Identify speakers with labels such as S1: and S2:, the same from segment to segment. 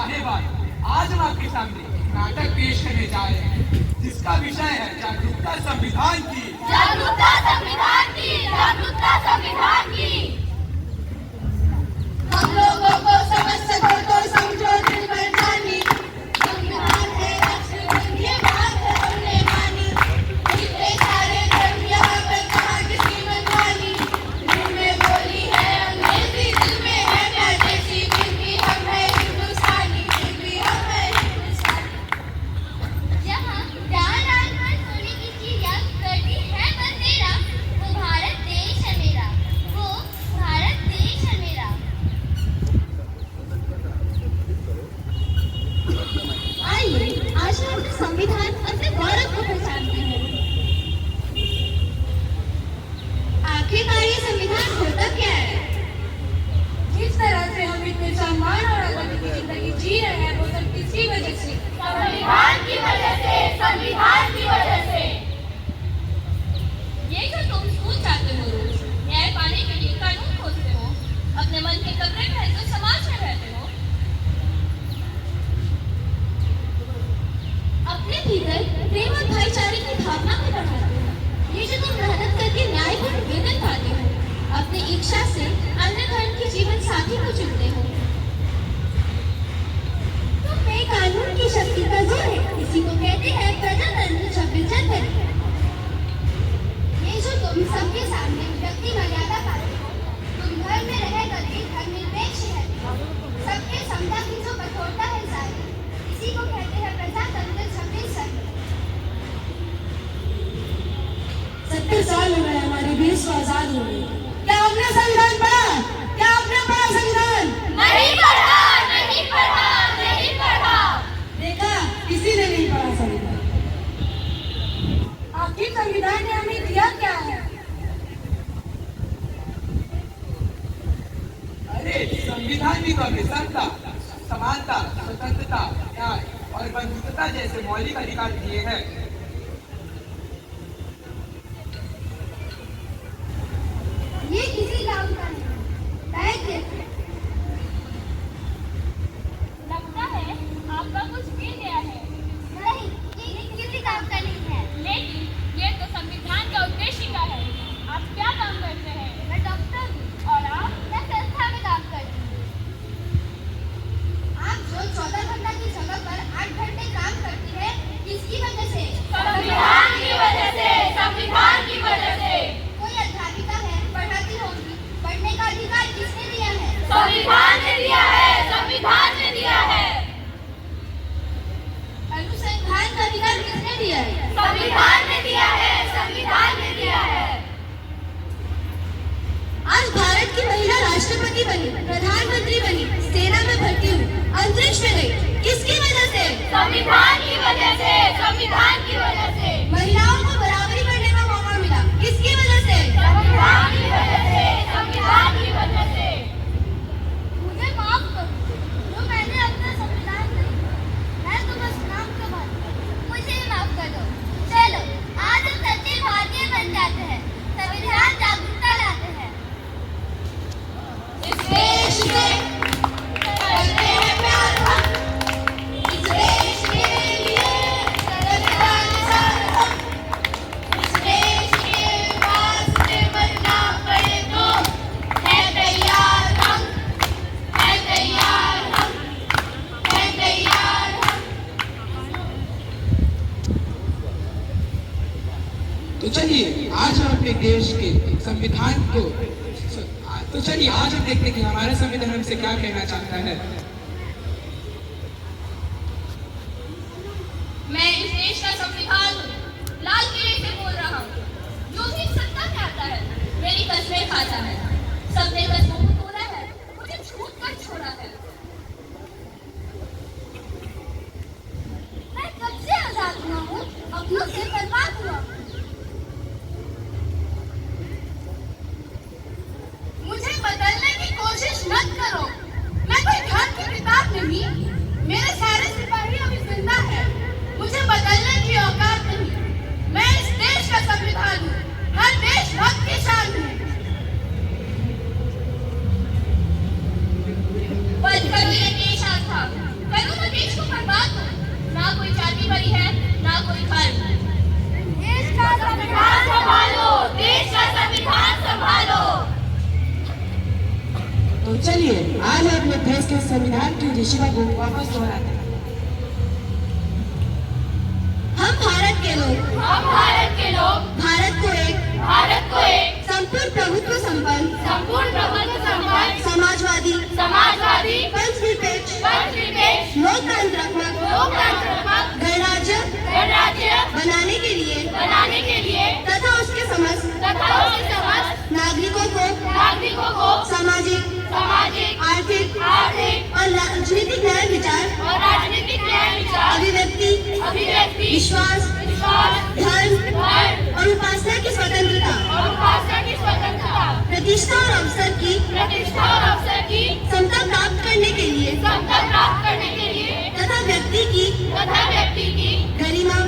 S1: साहेबान, आज हम आपके सामने नाटक पेश करने जा रहे हैं जिसका विषय है जागरूकता संविधान की।
S2: जागरूकता संविधान की, जागरूकता संविधान की। हम लोगों को समझ सको तो समझो दिल पर जानी, संविधान है राष्ट्र ये बात है हमने मानी। इतने सारे धर्म यहाँ पर कहाँ किसी मनमानी, दिल में बोली है अंग्रेजी, दिल में है परदेसी, फिर भी हम है हिंदुस्तानी, फिर भी हम है हिंदुस्तानी। जहाँ डाल डाल पर सोने की चिड़िया करती है बसेरा, वो भारत देश है मेरा, वो भारत देश है मेरा। आइए आज हम अपने संविधान, अपने गौरव को पहचानते हैं। आखिरकार ये संविधान होता क्या है? जिस तरह से हम इतने सम्मान और आजादी की जिंदगी जी रहे हैं वो सब किसकी वजह से? संविधान की वजह से, संविधान की वजह से।
S3: ये जो तुम स्कूल जाते हो रोज न्याय पाने के लिए कानून खोजते हो, अपने मन के कपड़े पहनकर समाज में रहते हो,
S2: अपने भीतर प्रेम और भाईचारे की भावना को बढ़ाते हो। ये जो तुम मेहनत करके न्याय को वेतन पाते हो, अपनी इच्छा से अन्य धर्म के जीवन साथी को चुनते हो, तुम में कानून की शक्ति का जोर है। इसी को कहते हैं प्रजातंत्र 26 जनवरी। ये जो तुम सबके सामने व्यक्ति मर्यादा पाते हो, तुम घर में रह करके धर्मनिरपेक्ष है, सबके समता की जो कठोरता है जारी, इसी को कहते हैं प्रजातंत्र 26 जनवरी।
S4: 70 साल हो गए हमारे देश को आजाद होने। क्या आपने संविधान पढ़ा? क्या आपने पढ़ा संविधान?
S2: नहीं पढ़ा, नहीं पढ़ा, नहीं पढ़ा।
S4: देखा, किसी ने नहीं पढ़ा संविधान। आखिर संविधान ने हमें दिया क्या है?
S1: अरे संविधान भी तो हमें समता, समानता, स्वतंत्रता, न्याय और बंधुत्वता जैसे मौलिक अधिकार दिए हैं।
S2: ये किसी काम का नहीं, बैग देखो।
S3: लगता है आपका कुछ गिर गया है।
S2: नहीं, ये किसी काम का नहीं है।
S3: लेकिन ये तो संविधान का उद्देश्य का है। आप क्या काम करते हैं?
S2: मैं डॉक्टर हूँ।
S3: और आप?
S2: मैं संस्था में काम करती हूँ। आप जो 14 घंटा की जगह पर 8 घंटे काम करती है, किसकी वजह से?
S3: संविधान की वजह से, संविधान की वजह से।
S2: कोई अध्यापिका है, पढ़ाती होगी, पढ़ने का अधिकार किसने दिया है?
S3: संविधान ने दिया है, संविधान ने दिया है।
S2: अनुसंधान का अधिकार किसने दिया है?
S3: संविधान ने दिया है, संविधान ने दिया है।
S2: आज भारत की महिला राष्ट्रपति बनी, प्रधानमंत्री बनी, सेना में भर्ती हुई, अंतरिक्ष में गई, किसकी वजह से?
S3: संविधान की वजह से, संविधान की वजह से।
S2: महिलाओं को बराबरी करने का मौका मिला, किसकी वजह से?
S3: संविधान की वजह से, संविधान की वजह से।
S2: मुझे माफ करो, जो मैंने अपना संविधान नहीं, मैं तो बस नाम का बात हूँ। मुझे माफ कर दो। चलो आज हम सच्चे भारतीय बन जाते हैं, संविधान जागरूकता लाते हैं। इस देश में करते हैं प्यार हम, इस देश के लिए संविधान साथ हम, इस देश के वास्ते मरना पड़े तो है तैयार हम, है तैयार हम, है तैयार हम।
S1: तो चलिए आज हम अपने देश के संविधान को चलिए आज हम देखते हैं कि हमारा संविधान हमसे क्या कहना चाहता है।
S3: मैं इस देश का संविधान हूँ, लाल किले से बोल रहा हूँ। जो भी सत्ता में आता है मेरी कस्में खाता है, सबने कस्मों को तोड़ा है, मुझे छूट कर छोड़ा है।
S2: मैं कब से आजाद हुआ हूँ, अपनों से बर्बाद हुआ हूँ। मुझे बदलने की कोशिश मत करो, मैं कोई धर्म की किताब नहीं, मेरे सारे सिपाही अभी जिंदा है, मुझे बदलने की औकात नहीं। मैं इस देश का संविधान हूँ, हर देशभक्त की शान हूँ।
S4: चलिए आज हम अपने देश के संविधान की ऋषिमा को वापस दोहराते हैं।
S2: हम भारत के लोग भारत को एक संपूर्ण प्रभुत्व संपन्न समाजवादी पंचनिरपेक्ष लोकतंत्रात्मक गणराज्य बनाने के लिए तथा उसके समस्त नागरिकों को सामाजिक आर्थिक और राजनीतिक न्याय विचार अभिव्यक्ति विश्वास धर्म और उपासना की स्वतंत्रता प्रतिष्ठा और अवसर की समता प्राप्त करने के लिए तथा व्यक्ति की गरिमा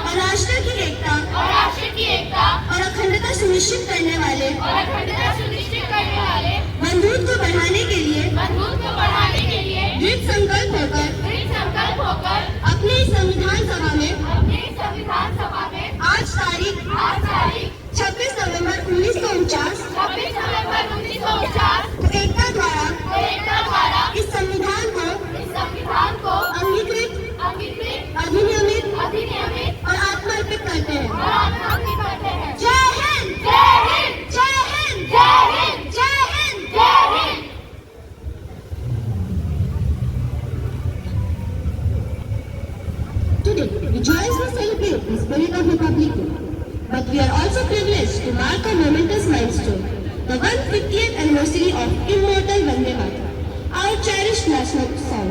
S2: और राष्ट्र की एकता और अखंडता सुनिश्चित करने वाले बंधुत्व को बढ़ाने के लिए दृढ़ संकल्प होकर अपने संविधान सभा में आज तारीख 26 नवंबर 1949 एकता द्वारा इस संविधान को अंगीकृत अधिनियमित और आत्मर्पित करते हैं। जय हिंद जय हिंद जय हिंद जय हिंद जय हिंद जय Hind. Today, we joyously celebrate the spirit of Republic Day, but we are also privileged to mark a momentous milestone, the 150th anniversary of immortal Vande Mataram, our cherished national song.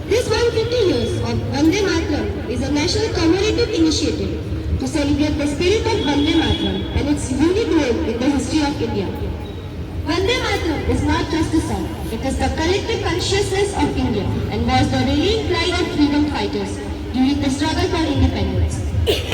S2: This 150 years of Vande Mataram is a national commemorative initiative to celebrate the spirit of Vande Mataram and its unique role in the history of India. Vande Mataram is not just a song, it is the collective consciousness of India and was the rallying cry of freedom fighters during the struggle for independence.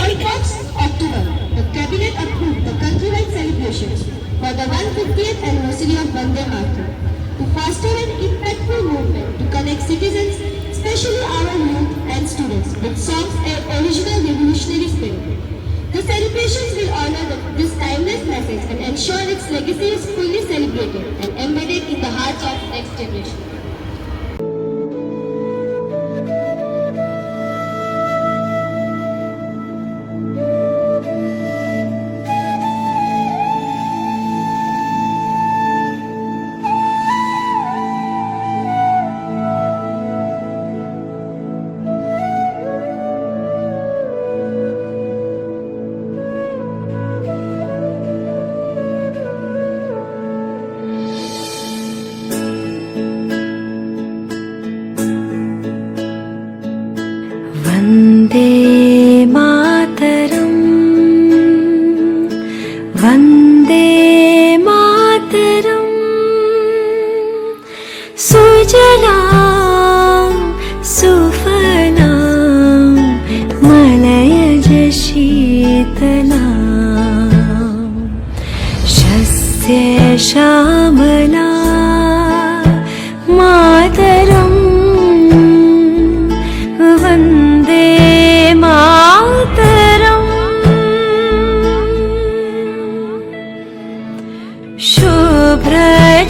S2: On 4th October, the Cabinet approved the countrywide celebrations for the 150th anniversary of Vande Mataram to foster an impactful movement to connect citizens, especially our youth and students, with songs and original revolutionary spirit. The celebrations will honor this timeless message and ensure its legacy is fully celebrated and embedded in the hearts of next generation.
S5: Vande Mataram Vande Mataram सुजलां सुफलां मलयज शीतलां शस्य श्यामला मातरम् वन्दे मातरम् शुभ्रज्योत्स्ना